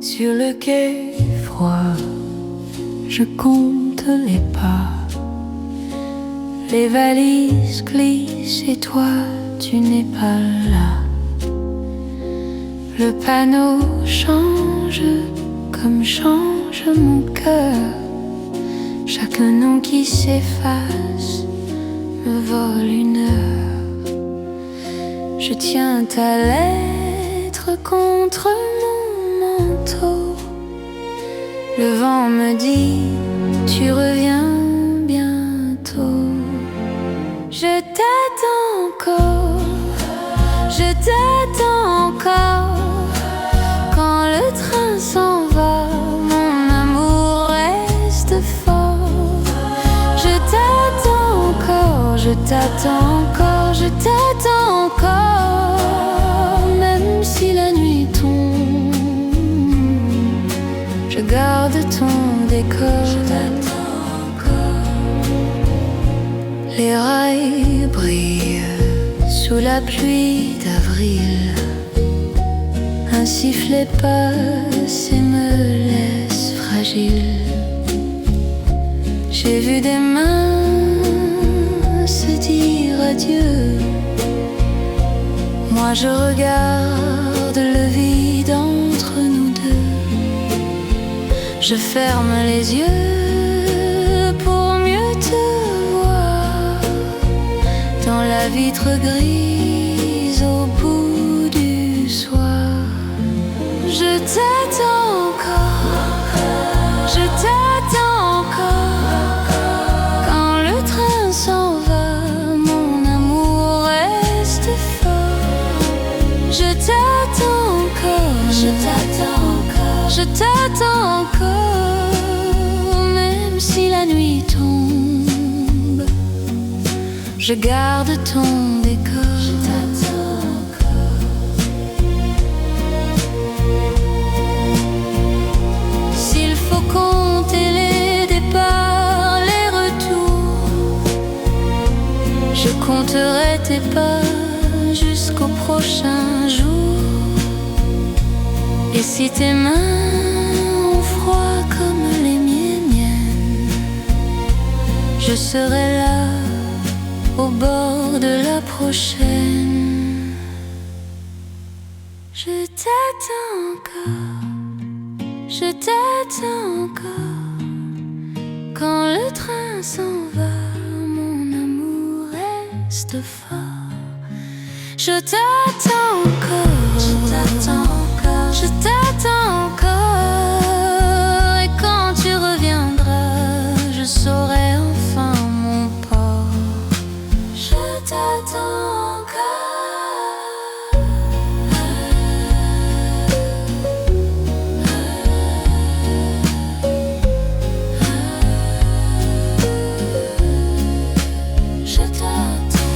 Sur le quai froid, je compte les pas. Les valises glissent et toi, tu n'es pas là. Le panneau change comme change mon cœur. Chaque nom qui s'efface me vole une heure. Je tiens ta lettre contre mon manteau. Le vent me dit, tu reviens bientôt. Je t'attends encore, je t'attends encore. Quand le train s'en va, mon amour reste fort. Je t'attends encore, je t'attends encore, je t'attends encore. Même si la nuit tombe, je garde ton décor. Je t'attends encore. Les rails brillent sous la pluie d'avril. Un sifflet passe et me laisse fragile. J'ai vu des mains se dire adieu. Moi je regarde le vide entre nous deux. Je ferme les yeux pour mieux te voir dans la vitre grise au bout du soir. Je t'attends encore, je t'attends encore. Quand le train s'en va, mon amour reste fort. Je t'attends encore, je t'attends encore, je t'attends encore. Même si la nuit tombe, je garde ton décor. Je t'attends encore. S'il faut compter les départs, les retours, je compterai tes pas jusqu'au prochain jour. Et si tes mains ont froid comme les miennes, je serai là au bord de la prochaine. Je t'attends encore, je t'attends encore. Quand le train s'en va, mon amour reste fort. Je t'attends encore, je t'attends encore, je t'attends encore. Et quand tu reviendras, je saurai enfin mon port. Je t'attends encore. Je t'attends encore.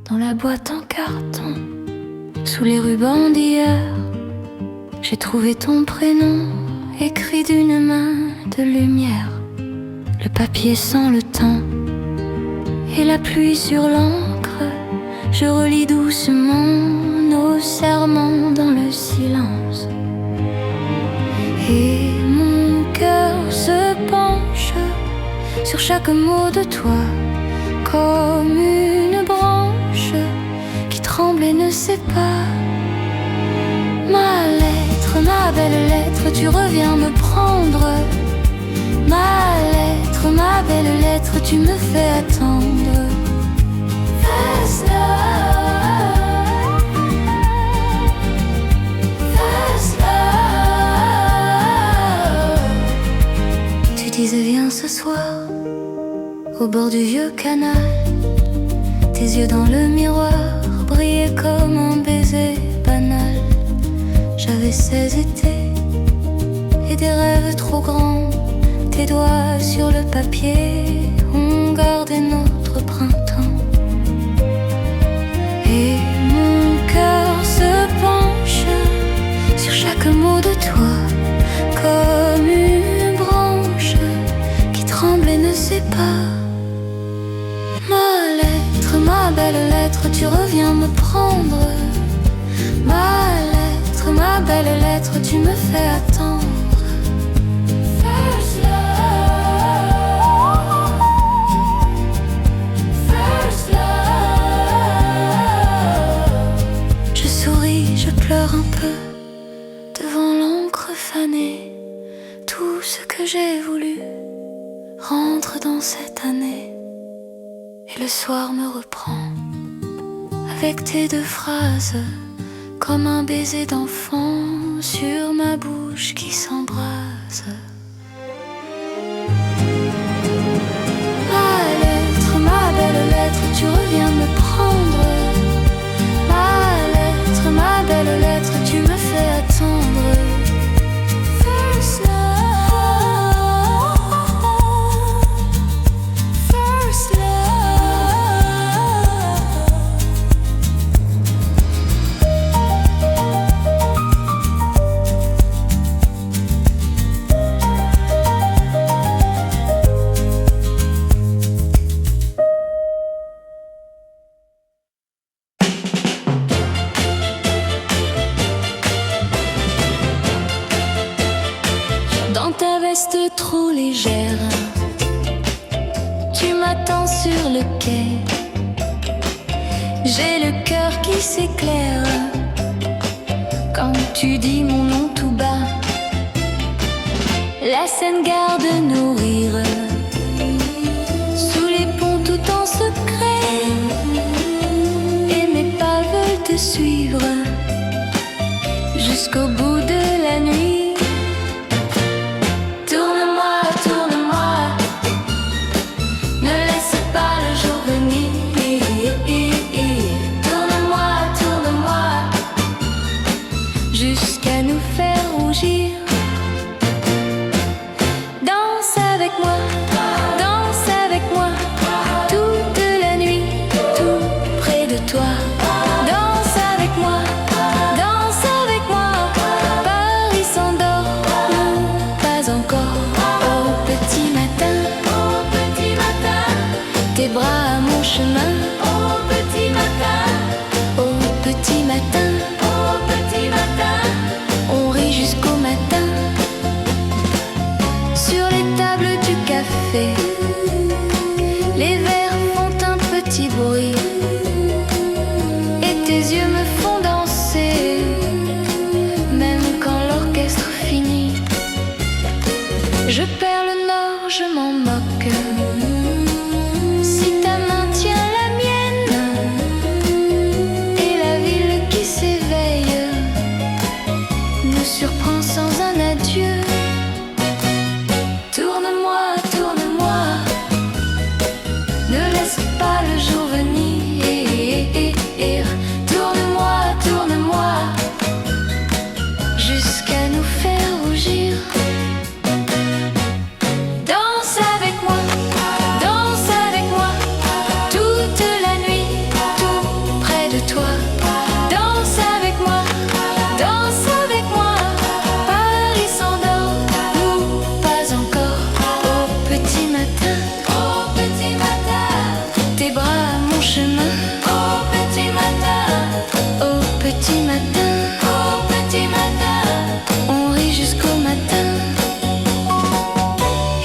Dans la boîte en carton, sous les rubans d'hier, j'ai trouvé ton prénom écrit d'une main de lumière. Le papier sans le temps et la pluie sur l'encre. Je relis doucement nos serments dans le silence. Et mon cœur se penche sur chaque mot de toi, comme une branche qui tremble et ne sait pas. Ma lettre, ma belle lettre, tu reviens me prendre. Ma lettre, ma belle lettre, tu me fais attendre. Fast love, fast love. Tu disais viens ce soir au bord du vieux canal. Tes yeux dans le miroir brillaient comme un baiser banal. J'avais 16 étés et des rêves trop grands. Tes doigts sur le papier ont gardé notre printemps. Et mon cœur se penche sur chaque mot de toi, comme une pas. Ma lettre, ma belle lettre, tu reviens me prendre. Ma belle lettre, tu me fais attendre. First love, first love. Je souris, je pleure un peu devant l'encre fanée. Tout ce que j'ai voulu rentre dans cette année. Et le soir me reprend avec tes deux phrases, comme un baiser d'enfant sur ma bouche qui s'embrase. Ma belle lettre, tu reviens me prendre. Ma belle lettre, tu me fais attendre. First love, first love. Dans ta veste trop légère, tu m'attends sur le quai. J'ai le cœur qui s'éclaire quand tu dis mon nom tout bas. La Seine garde nos rires sous les ponts tout en secret, et mes pas veulent te suivre jusqu'au bout de la nuit. Jusqu'à nous faire rougir. Danse avec moi, toute la nuit, tout près de toi. Danse avec moi, Paris s'endort, nous pas encore. Au petit matin, tes bras à mon chemin. Au petit matin, on rit jusqu'au matin. Sur les tables du café, les verres font un petit bruit, et tes yeux me font danser, même quand l'orchestre finit. Je perds le nord, je m'en moque. Si ta main tient la mienne, et la ville qui s'éveille nous surprend sans un adieu. Tourne-moi, ne laisse pas le jour venir. Tourne-moi, jusqu'à nous faire rougir. Danse avec moi, toute la nuit, tout près de toi. Danse avec moi, Paris s'endort, nous pas encore. Au petit matin, tes bras à mon chemin. Au petit matin, on rit jusqu'au matin.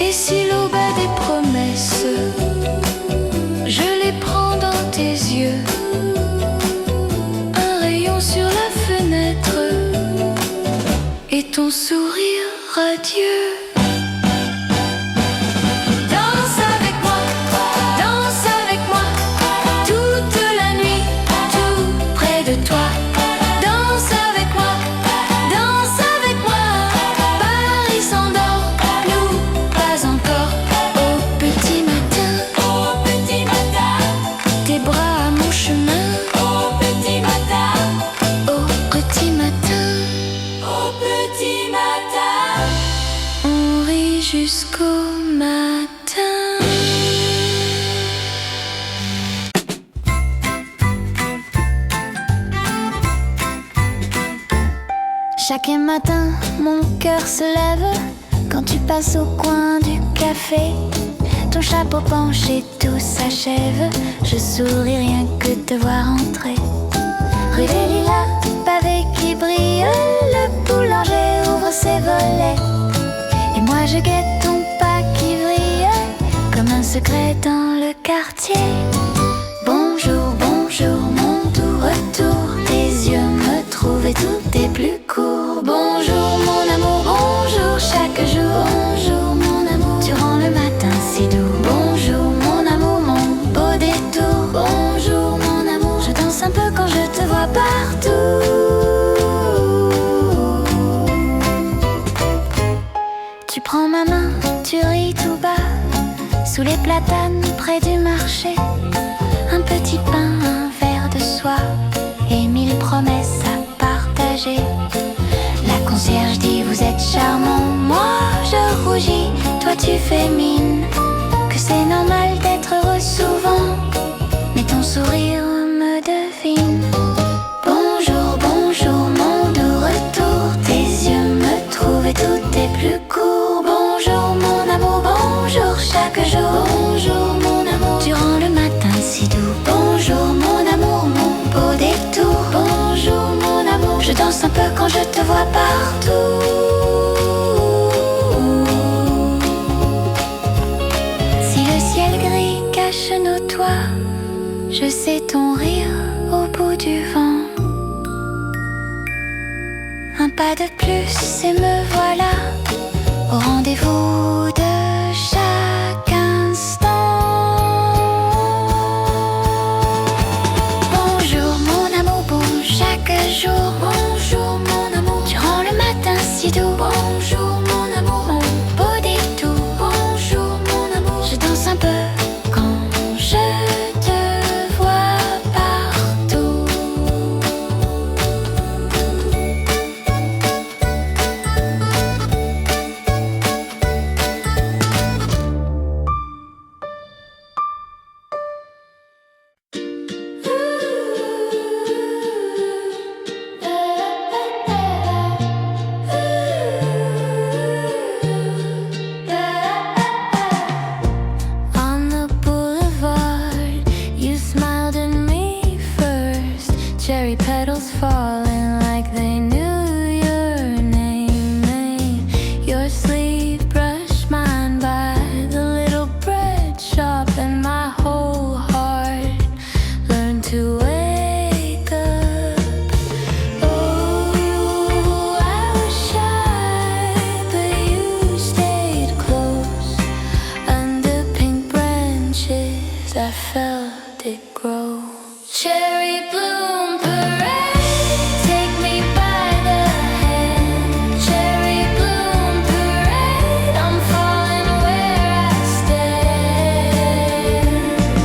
Et si l'aube a des promesses, je les prends dans tes yeux. Un rayon sur la fenêtre et ton sourire radieux. Danse avec moi, toute la nuit, tout près de toi. Danse avec moi, Paris s'endort, nous pas encore. Au petit matin, tes bras à mon chemin. Au petit matin, on rit jusqu'au matin. Chaque matin, mon cœur se lève quand tu passes au coin du café. ton chapeau penché, tout s'achève. Je souris rien que de te voir entrer. Rue des Lilas, pavé qui brille, le boulanger ouvre ses volets. Et moi je guette ton pas qui vrille, comme un secret dans le quartier. Bonjour, bonjour, mon doux retour. Tes yeux me trouvent et tout est plus court. Bonjour mon amour, bonjour chaque jour. Bonjour mon amour, tu rends le matin si doux. Bonjour mon amour, mon beau détour. Bonjour mon amour, je danse un peu quand je te vois partout. Tu prends ma main, tu ris tout bas, sous les platanes près du marché. Un petit pain, un verre de soie et 1000 promesses à partager. La concierge dit vous êtes charmant, moi je rougis, toi tu fais mine que c'est normal d'être heureux souvent, mais ton sourire me devine. Bonjour, bonjour mon doux retour, tes yeux me trouvent et tout est plus court. Bonjour mon amour, bonjour chaque jour. Bonjour mon amour, tu rends le matin si doux. Bonjour mon amour, mon beau détour. Bonjour mon amour, je danse un peu quand je te vois partout. Si le ciel gris cache nos toits, je sais ton rire au bout du vent. Un pas de plus et me voilà au rendez-vous de chaque instant. Bonjour mon amour, bon chaque jour. Bonjour mon amour, tu rends le matin si doux. Bonjour mon amour, mon beau détour. Bonjour mon amour, je danse un peu quand je te vois partout. On the boulevard, you smiled at me first. Cherry petals falling like they knew your name. Your sleeve brushed mine by the little bread shop, and my whole heart learned to wake up. Oh, I was shy, but you stayed close. Under pink branches, I felt it grow. Cherry bloom parade, take me by the hand. Cherry bloom parade, I'm falling where I stand.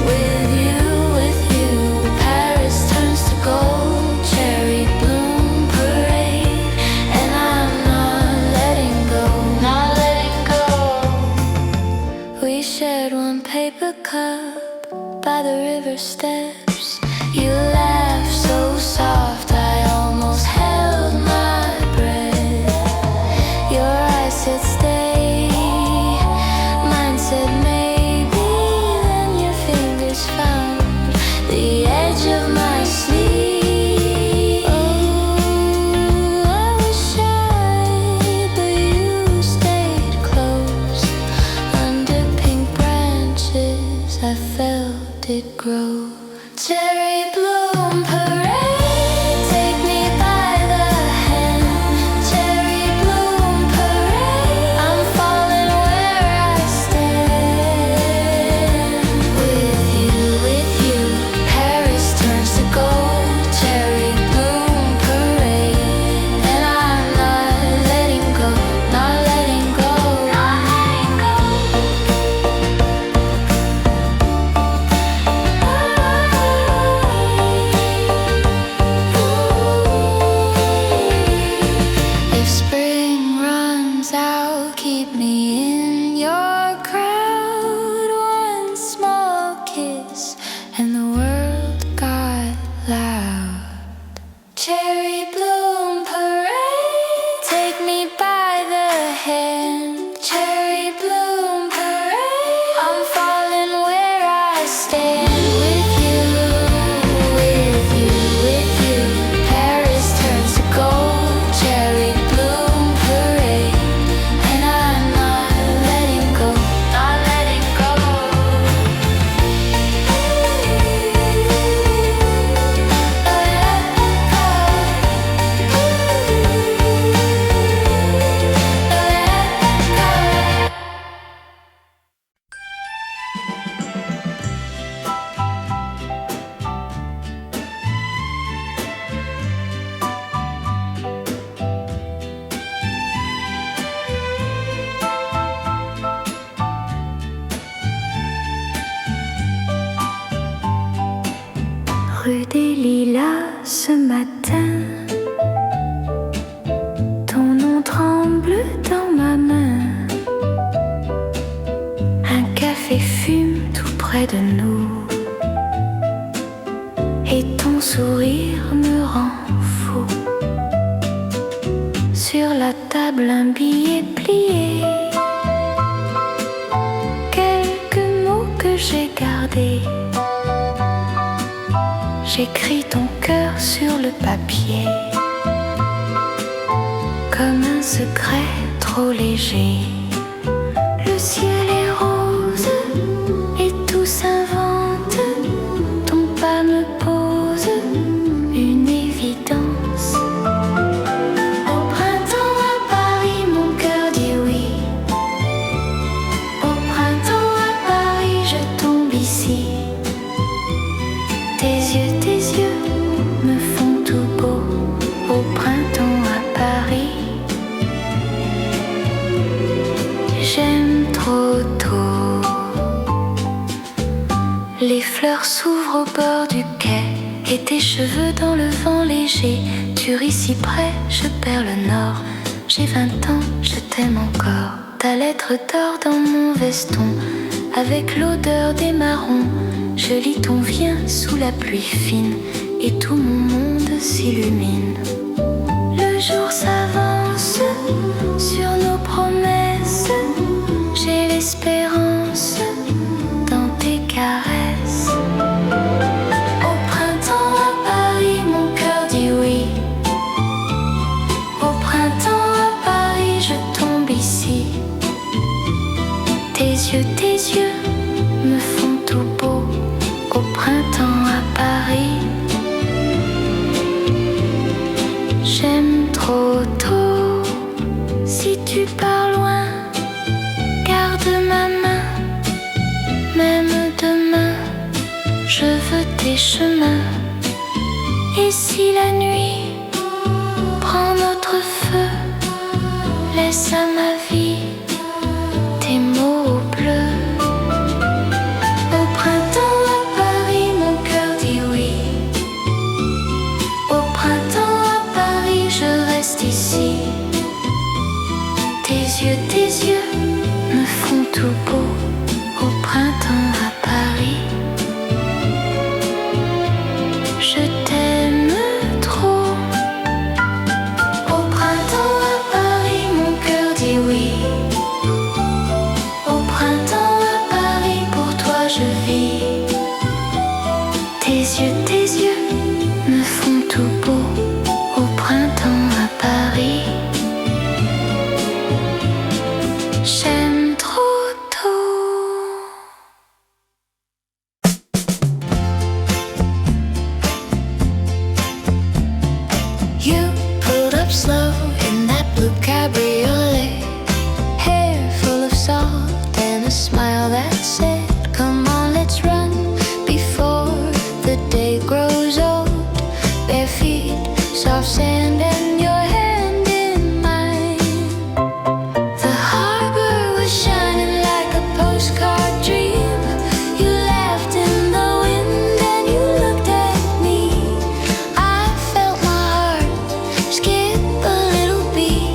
With you, Paris turns to gold. Cherry bloom parade, and I'm not letting go, not letting go. We shared one paper cup by the river steps. You laughed so soft, I almost held my breath. Your eyes said stay, mine said maybe. Then your fingers found the edge of my sleeve. Oh, I was shy, but you stayed close. Under pink branches, I felt it grow. près de nous. Et ton sourire me rend fou. Sur la table un billet plié, quelques mots que j'ai gardés. J'écris ton cœur sur le papier, comme un secret trop léger. Le ciel est rose et tout s'invente. Ton pas me pose une évidence. Au printemps à Paris, mon cœur dit oui. Au printemps à Paris, je tombe ici. Tes yeux me font tout beau. Au printemps à Paris, j'aime trop tôt. Les fleurs s'ouvrent au bord du quai, et tes cheveux dans le vent léger. Tu ris si près, je perds le nord. J'ai 20 ans, je t'aime encore. Ta lettre dort dans mon veston, avec l'odeur des marrons. Je lis ton viens sous la pluie fine, et tout mon monde s'illumine. Le jour s'avance sur nos promesses. J'ai l'espérance dans tes caresses. Au printemps à Paris, mon cœur dit oui. Au printemps à Paris, je tombe ici. Tes yeux me font tout beau. Au printemps à Paris, j'aime trop tôt. Si tu pars loin, garde ma main. Même demain, je veux tes chemins. Et si la nuit prend notre feu, laisse à ma vie tes mots bleus. Au printemps à Paris, mon cœur dit oui. Au printemps à Paris, je reste ici. Tes yeux me font tout beau. Au printemps à Paris, je t'aime trop. Au printemps à Paris, mon cœur dit oui. Au printemps à Paris, pour toi je vis. Tes yeux me font tout beau. Au printemps à Paris, j'aime trop tôt. You pulled up slow in that blue cabriolet, hair full of salt and a smile that said, come on, let's run before the day grows old. Bare feet, soft sand, and your hand in mine. The harbor was shining like a postcard dream. You laughed in the wind and you looked at me. I felt my heart skip a little beat.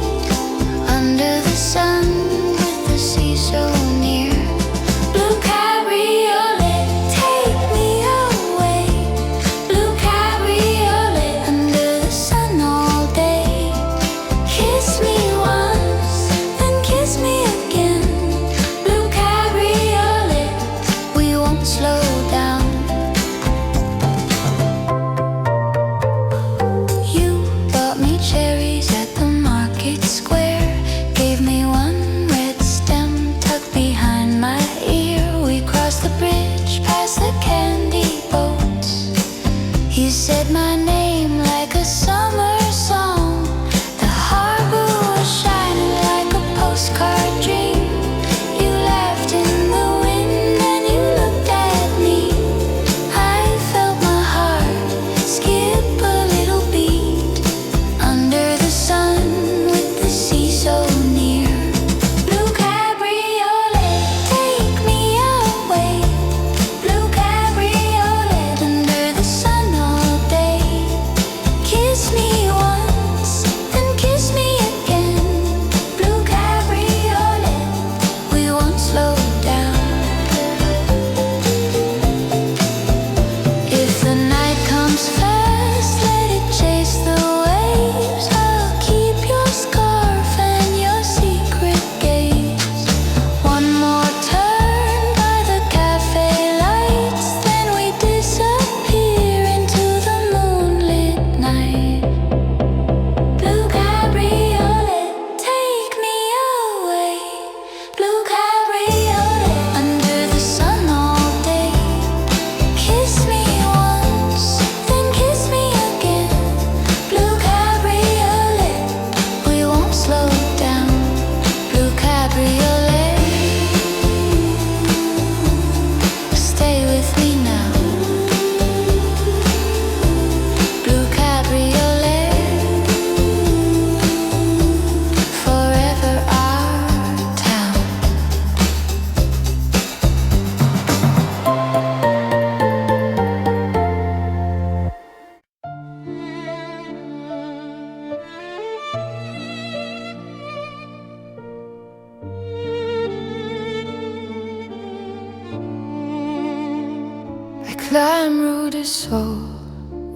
climb Rue du Sol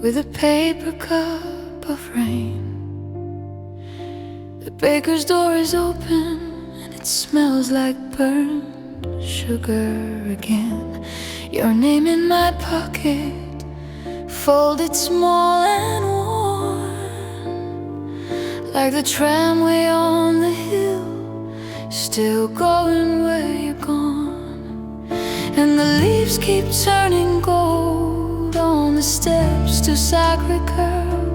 with a paper cup of rain. The baker's door is open and it smells like burnt sugar again. Your name in my pocket, folded small and worn, like the tramway on the hill, still going where you're gone. And the leaves keep turning gold on the steps to Sacré-Cœur.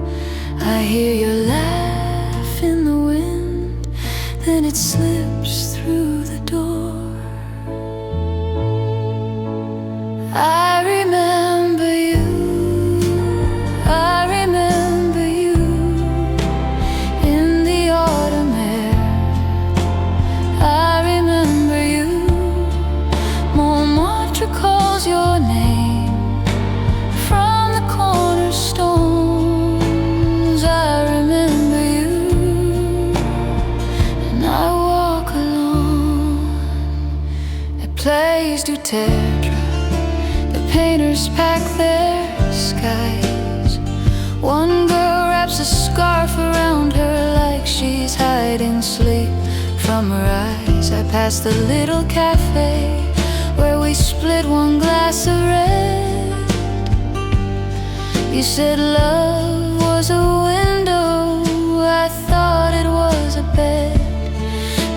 I hear your laugh in the wind, then it slips through the door. I remember you, I remember you in the autumn air. I remember you, Montmartre calls your name from the cornerstones. I remember you, and I walk alone at Place du Tertre. The painters pack their skies. One girl wraps a scarf around her like she's hiding sleep from her eyes. I passed the little cafe where we split one glass of red. You said love was a window, I thought it was a bed.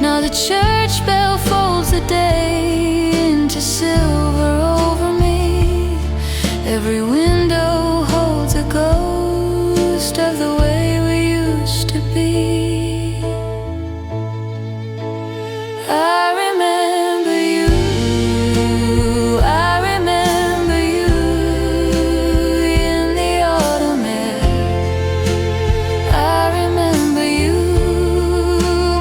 Now the church bell folds the day into silver over me. Every window holds a ghost of the way we used to be. I remember you, I remember you in the autumn air. I remember you,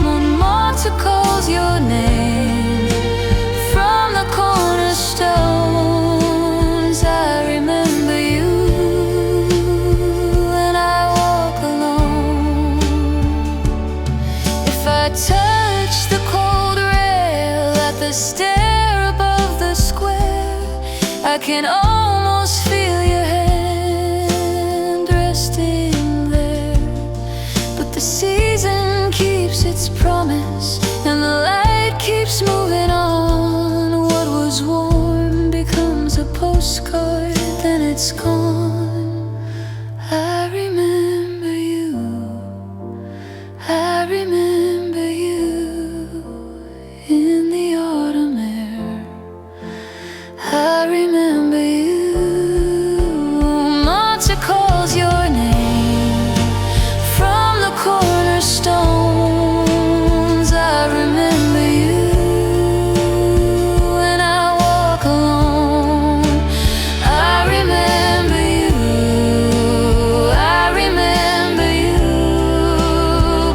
Montmartre calls your name from the cornerstones. I remember you, and I walk alone. If I touch the cold rail at the stair above the square, I can almost feel your hand resting there. But the season keeps its promise, and the light keeps moving on. What was warm becomes a postcard, then it's gone. I remember you, I remember you in the autumn air. I remember you, Montmartre calls your name from the cornerstones. I remember you, and I walk alone. I remember you, I remember you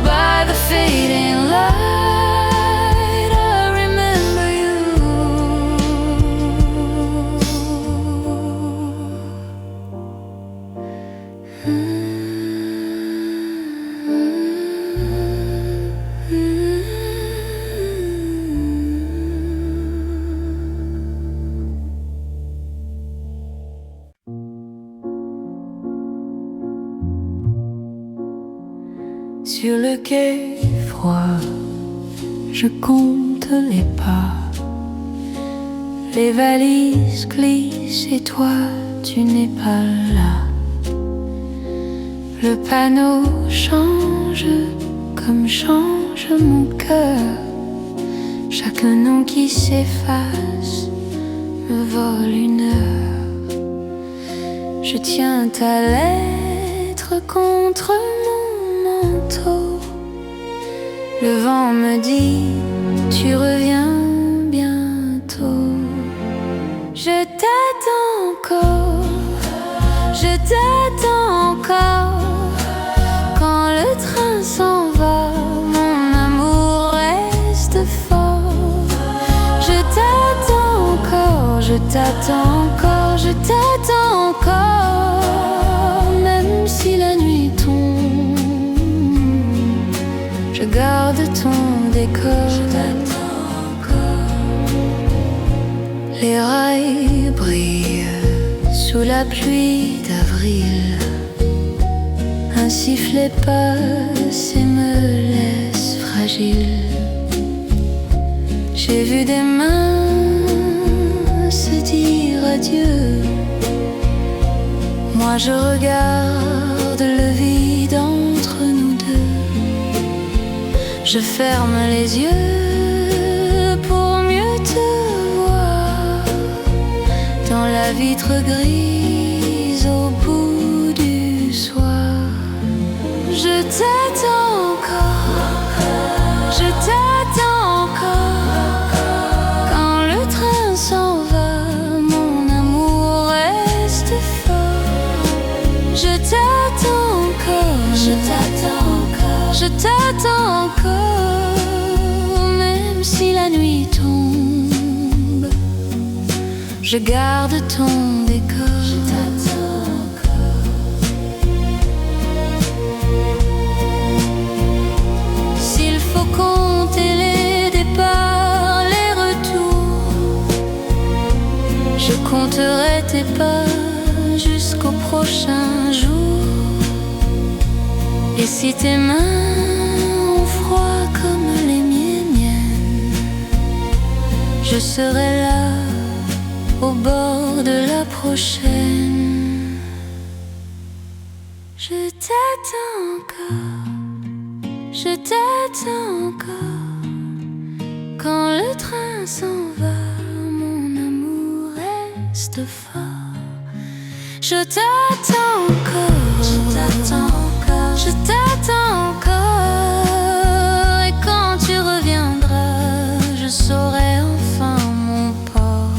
by the fading light. I remember you. Sur le quai froid, je compte les pas. Les valises glissent et toi, tu n'es pas là. Le panneau change comme change mon cœur. Chaque nom qui s'efface me vole une heure. Je tiens ta lettre contre mon manteau. Le vent me dit, tu reviens bientôt. Je t'attends encore, je t'attends encore. Quand le train s'en va, mon amour reste fort. Je t'attends encore, je t'attends encore, je t'attends encore. Même si la nuit tombe, je garde ton décor. Je t'attends encore. Les rails brillent sous la pluie d'avril. Un sifflet passe et me laisse fragile. J'ai vu des mains se dire adieu. Moi je regarde le vide entre nous deux. Je ferme les yeux pour mieux te voir dans la vitre grise au bout du soir. Je t'attends encore, je t'attends encore. Quand le train s'en va, mon amour reste fort. Je t'attends encore, je t'attends encore, je t'attends encore. Même si la nuit tombe, je garde ton décor. Je t'attends encore. S'il faut compter les départs, les retours, je compterai tes pas jusqu'au prochain jour. Et si tes mains ont froid comme les miennes, je serai là au bord de la prochaine. Je t'attends encore, je t'attends encore. Quand le train s'en va, mon amour reste fort. Je t'attends encore, je t'attends encore, je t'attends encore. Et quand tu reviendras, je saurai enfin mon port.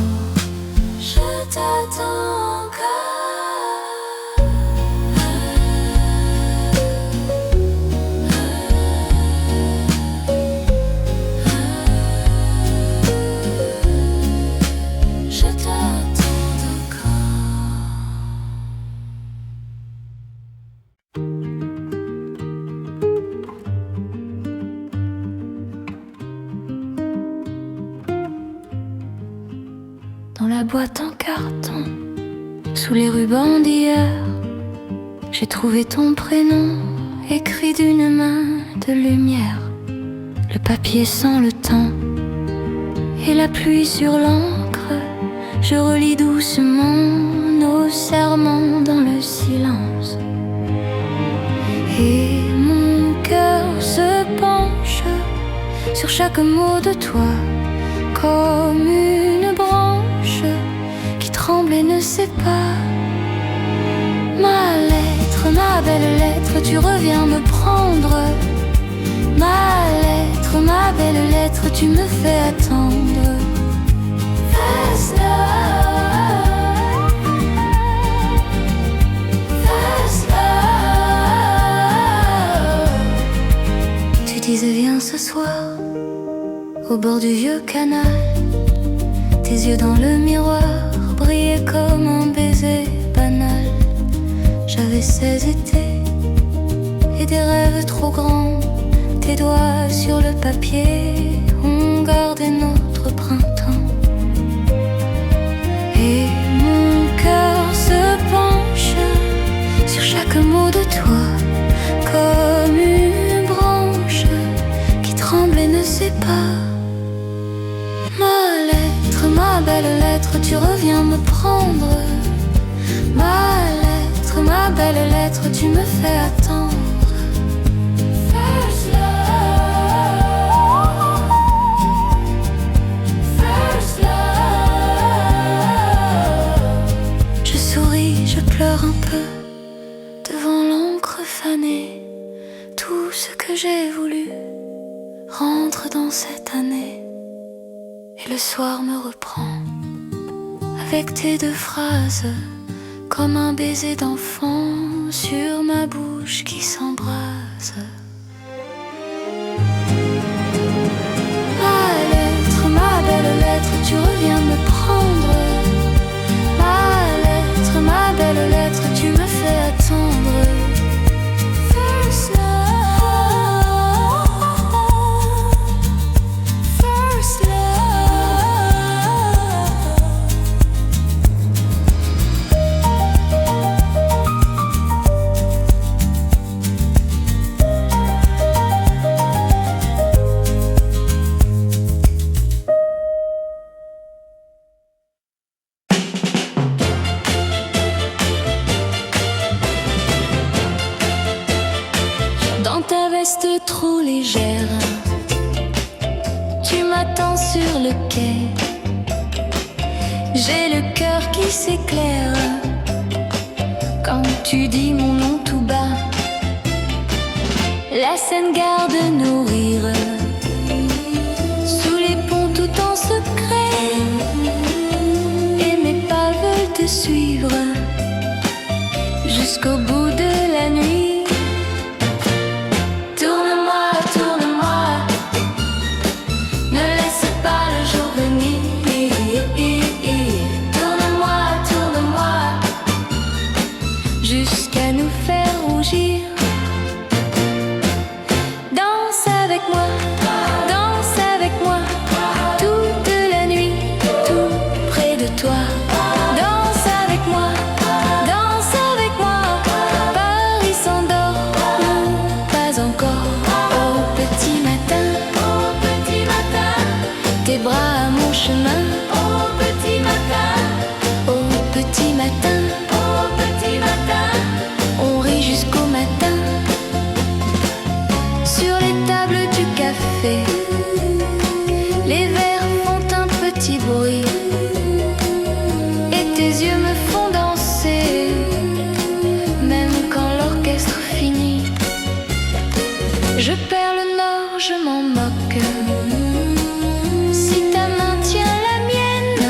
Je t'attends encore. Je t'attends encore. Dans la boîte en carton, sous les rubans d'hier, j'ai trouvé ton prénom, écrit d'une main de lumière. Le papier sans le temps et la pluie sur l'encre. Je relis doucement nos serments dans le silence. Et mon cœur se penche sur chaque mot de toi, comme une branche qui tremble et ne sait pas. Ma lettre, ma belle lettre, tu reviens me prendre. Ma lettre, ma belle lettre, tu me fais attendre. Fast love, fast love. Tu disais viens ce soir au bord du vieux canal. Tes yeux dans le miroir brillaient comme un baiser banal. J'avais 16 étés et des rêves trop grands. Tes doigts sur le papier ont gardé notre printemps. Et mon cœur se penche sur chaque mot de toi, comme une branche qui tremble et ne sait pas. Ma belle lettre, tu reviens me prendre. Ma lettre, ma belle lettre, tu me fais attendre. First love, first love. Je souris, je pleure un peu devant l'encre fanée. Tout ce que j'ai voulu rentre dans cette année. Et le soir me reprend avec tes deux phrases, comme un baiser d'enfant sur ma bouche qui s'embrase. Ma lettre, ma belle lettre, tu reviens me prendre. Ma lettre, ma belle lettre, tu me fais attendre. First love, first love. veste trop légère. Tu m'attends sur le quai. J'ai le cœur qui s'éclaire quand tu dis mon nom tout bas. La Seine garde nos rires sous les ponts tout en secret, et mes pas veulent te suivre jusqu'au bout de la nuit. Tourne-moi, tourne-moi, ne laisse pas le jour venir. Tourne-moi, tourne-moi, jusqu'à nous faire rougir. Danse avec moi, toute la nuit, tout près de toi. Danse avec moi, Paris s'endort, nous pas encore. Au petit matin, tes bras à mon chemin. Au petit matin, on rit jusqu'au matin. Sur les tables du café, les verres font un petit bruit, et tes yeux me font danser, même quand l'orchestre finit. Je perds le nord, je m'en moque. Si ta main tient la mienne,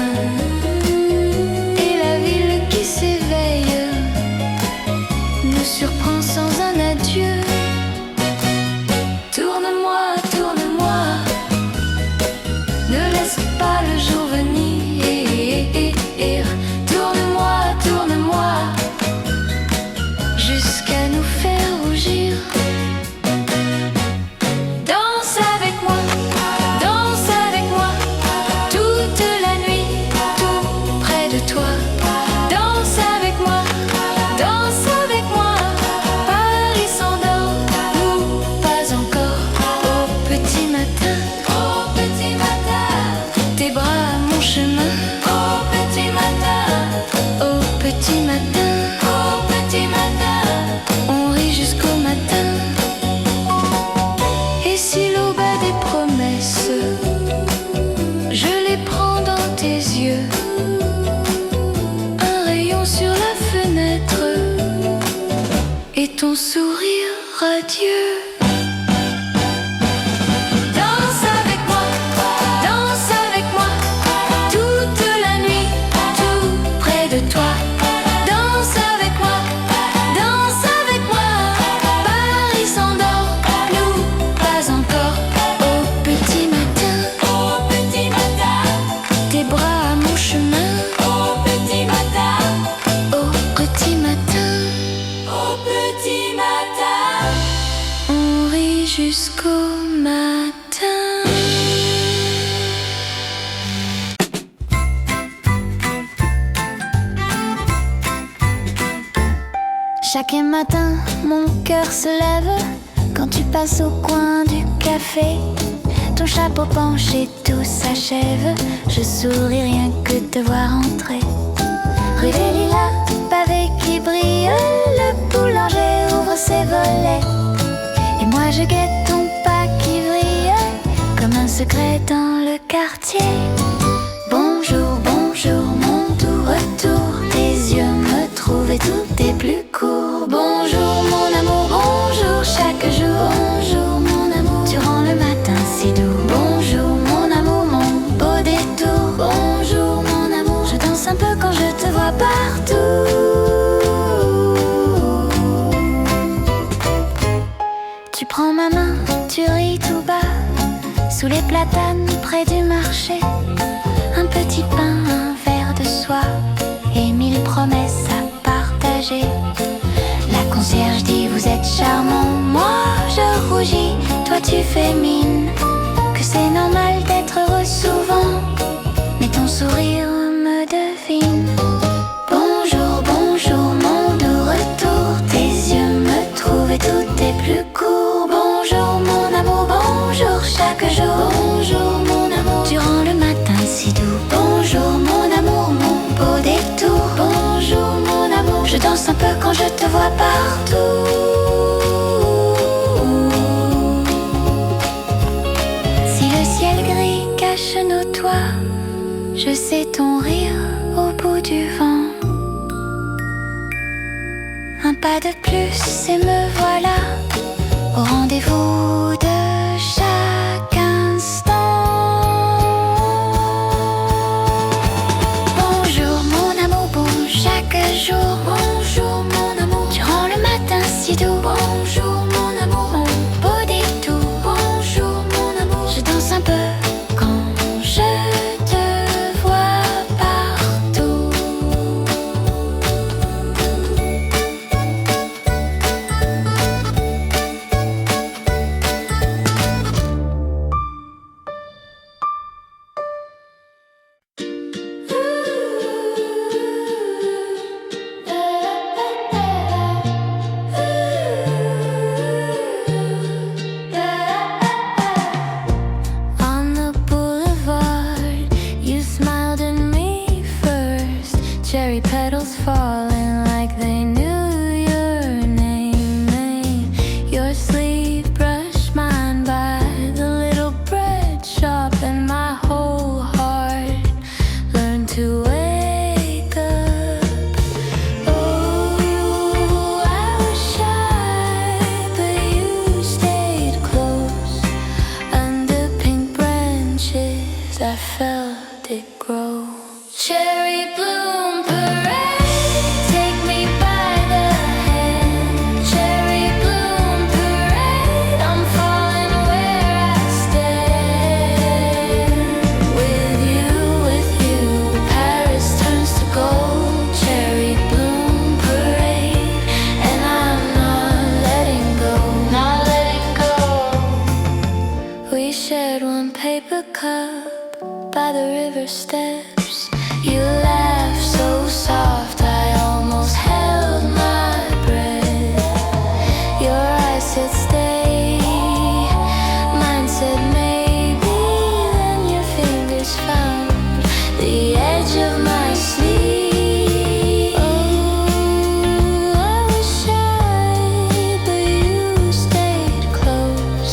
et la ville qui s'éveille nous surprend sans un adieu. Tourne-moi, tourne-moi, ne laisse pas le jour venir. Tourne-moi, tourne-moi, jusqu'à nous faire rougir. Danse avec moi, toute la nuit, tout près de toi. Danse avec moi, Paris s'endort, nous pas encore. Au petit matin, tes bras à mon chemin. Au petit matin, on rit jusqu'au matin. Et si l'aube a des promesses, je les prends dans tes yeux. Un rayon sur la fenêtre et ton sourire radieux. Danse avec moi, toute la nuit, tout près de toi. Danse avec moi, Paris s'endort, nous pas encore. Au petit matin, tes bras à mon chemin. Au petit matin, on rit jusqu'au matin. Chaque matin, mon cœur se lève quand tu passes au coin du café. Ton chapeau penche et tout s'achève. Je souris rien que de te voir entrer. Rue des Lilas, pavé qui brille, le boulanger ouvre ses volets. Et moi je guette ton pas qui brille comme un secret dans le quartier. Bonjour, bonjour, mon doux retour. Tes yeux me trouvent et tout est plus court. Bonjour mon amour, bonjour chaque jour. Bonjour mon amour, tu rends le matin si doux. Bonjour mon amour, mon beau détour. Bonjour mon amour, je danse un peu quand je te vois partout. Tu prends ma main, tu ris tout bas, sous les platanes près du marché. Un petit pain, un verre de soie et 1000 promesses à partager. La concierge dit vous êtes charmant, moi je rougis, toi tu fais mine que c'est normal d'être heureux souvent, mais ton sourire me devine. Bonjour, bonjour mon doux retour, tes yeux me trouvent et tout est plus court. Bonjour mon amour, bonjour chaque jour. Bonjour mon amour, tu rends le matin si doux. Bonjour mon amour, mon beau détour. Bonjour mon amour, je danse un peu quand je te vois partout. Je sais ton rire au bout du vent. Un pas de plus et me voilà au rendez-vous de chaque instant. Bonjour mon amour, bon chaque jour. Bonjour mon amour, tu rends le matin si doux. Bonjour mon amour, mon beau détour. Bonjour mon amour, je danse un peu quand je te vois partout. On the boulevard, you smiled at me first. Cherry petals falling like they knew your name. Your sleeve brushed mine by the little bread shop, and my whole heart learned to wake up. Oh, I was shy, but you stayed close. Under pink branches, I felt it grow. Cherry bloom parade, take me by the hand. Cherry bloom parade, I'm falling where I stand. With you, Paris turns to gold. Cherry bloom parade, and I'm not letting go, not letting go. We shared one paper cup by the river steps. You laughed so soft, I almost held my breath. Your eyes said stay, mine said maybe. Then your fingers found the edge of my sleeve. Oh, I was shy, but you stayed close.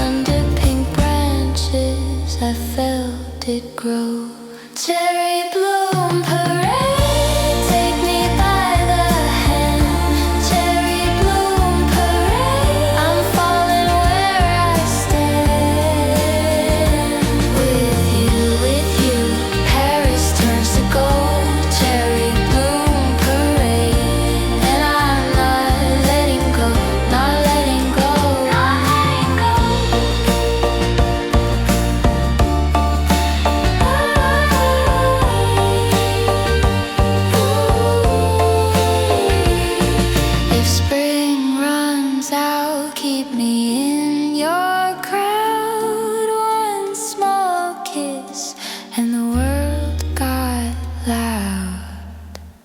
Under pink branches, I felt it grow. Cherry bloom parade, take me by the hand. Cherry bloom parade, I'm falling where I stand. With you, Paris turns to gold. Cherry bloom parade, and I'm not letting go, not letting go, not letting go. If spring runs out, keep me in your crowd. One small kiss, and the world got loud.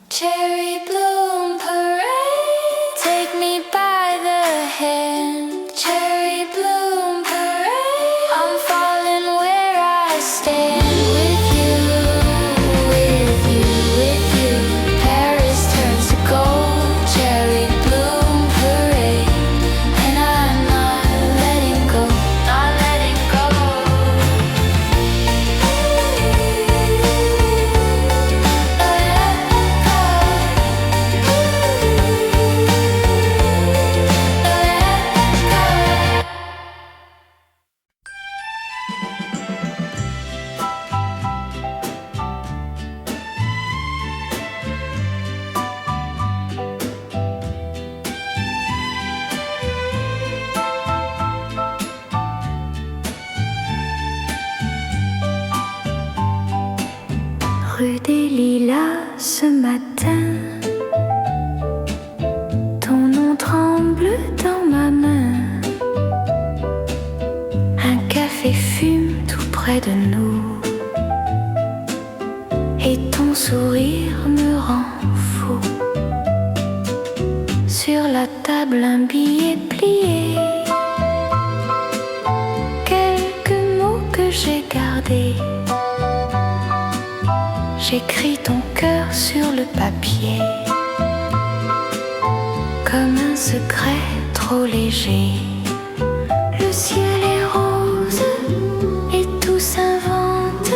Cherry bloom parade, take me by the hand. Cherry bloom parade, I'm falling where I stand. With you, Paris turns to gold. Cherry bloom parade, and I'm not letting go, not letting go. Rue des Lilas, ce matin, ton nom tremble dans ma main. Un café fume tout près de nous, et ton sourire me rend fou. Sur la table, un billet plié, quelques mots que j'ai gardés. J'écris ton cœur sur le papier, comme un secret trop léger. Le ciel est rose et tout s'invente.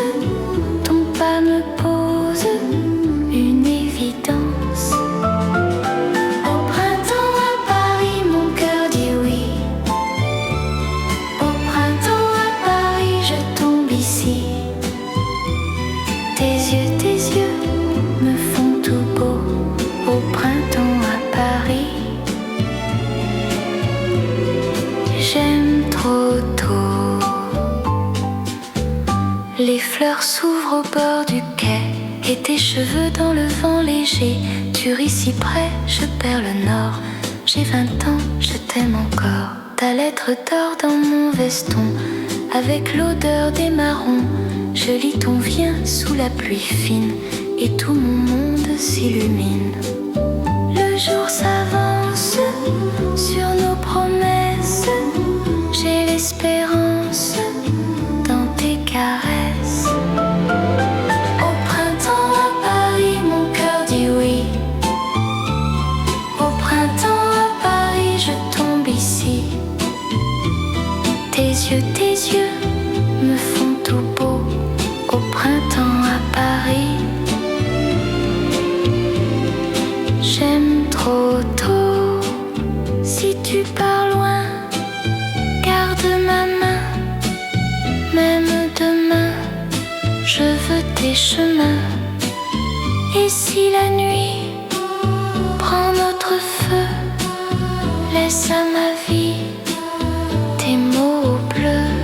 Ton pas Les fleurs s'ouvrent au bord du quai et tes cheveux dans le vent léger. Tu ris si près, je perds le nord. J'ai 20 ans, je t'aime encore. Ta lettre dort dans mon veston avec l'odeur des marrons. Je lis ton viens sous la pluie fine et tout mon monde s'illumine. Le jour s'avance sur nos promesses. J'ai l'espérance dans tes caresses. Au printemps à Paris, mon cœur dit oui. Au printemps à Paris, je tombe ici. Tes yeux me font tout beau. Au printemps à Paris, j'aime trop tôt. Si tu pars loin, garde ma main. Même demain, je veux tes chemins. Et si la nuit prend notre feu, laisse à ma vie tes mots bleus.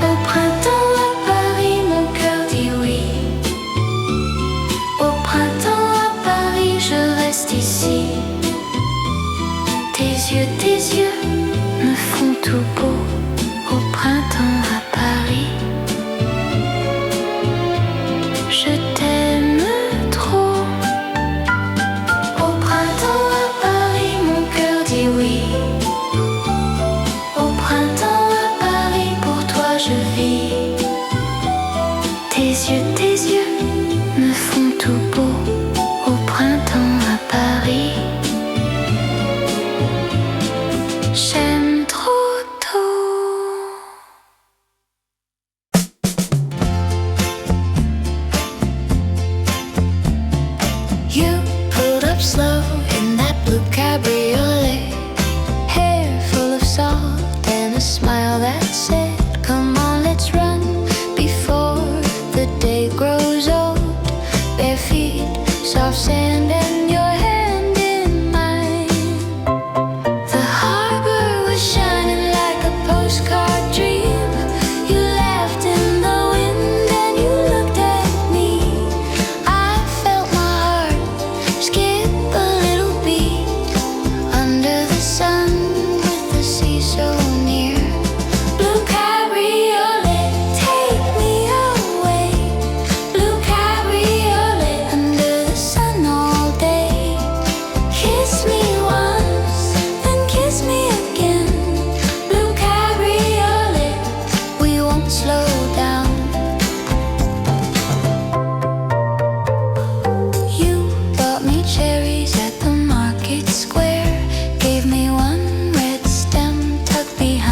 Au printemps à Paris, mon cœur dit oui. Au printemps à Paris, je reste ici. Tes yeux me font tout beau. Au printemps à Paris, je t'aime trop. Au printemps à Paris, mon cœur dit oui. Au printemps à Paris, pour toi je vis. Tes yeux me font tout beau. Au printemps à Paris, j'aime trop tôt. You pulled up slow in that blue cabriolet, hair full of salt and a smile that said, come on, let's run before the day grows old. Bare feet, soft sand and your hand in mine. The harbor was shining like a postcard dream. You laughed in the wind and you looked at me. I felt my heart skip a little beat under the sun with the sea so near. Blue cabriolet, take me away. Blue cabriolet, under the sun all day. Kiss me once, then kiss me again. Blue cabriolet, we won't slow down. You bought me cherries at the market square, gave me one red stem tucked behind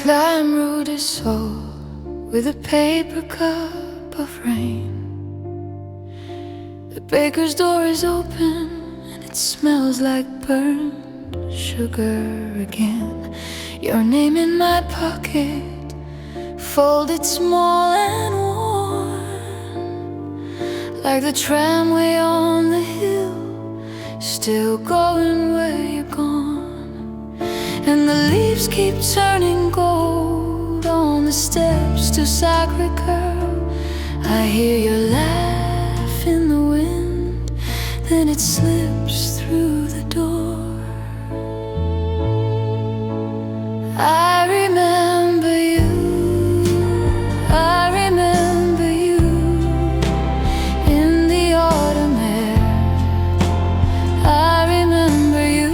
climb Rue du Sol with a paper cup of rain. The baker's door is open and it smells like burned sugar again. Your name in my pocket, folded small and worn, like the tramway on the hill, still going where you're gone. And the leaves keep turning gold on the steps to Sacré-Cœur. I hear your laugh in the wind, then it slips through the door. I remember you, I remember you in the autumn air. I remember you,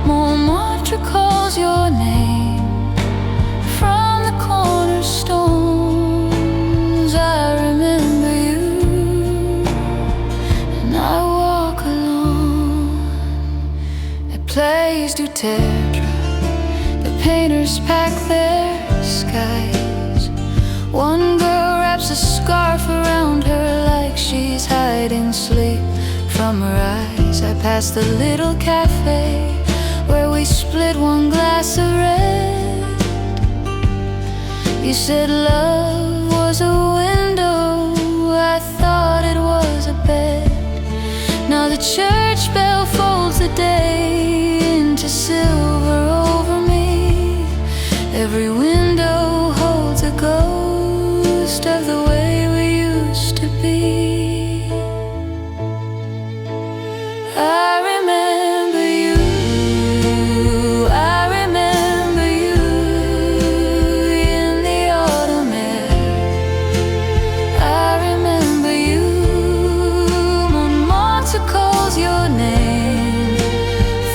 Montmartre calls your name from the cornerstones. I remember you, and I walk alone at Place du Tertre. Painters pack their skies. One girl wraps a scarf around her like she's hiding sleep from her eyes. I passed the little cafe where we split one glass of red. You said love was a window, I thought it was a bed. Now the church bell folds the day into silver over me. Every window holds a ghost of the way we used to be. I remember you, I remember you in the autumn air. I remember you, Montmartre calls your name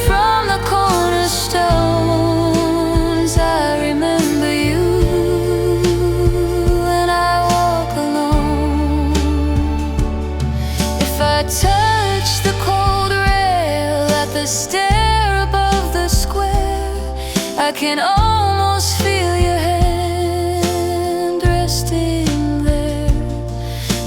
from the cornerstone. Touch the cold rail at the stair above the square. I can almost feel your hand resting there.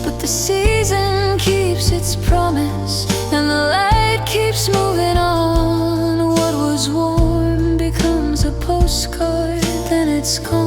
But the season keeps its promise and the light keeps moving on. What was warm becomes a postcard, then it's gone.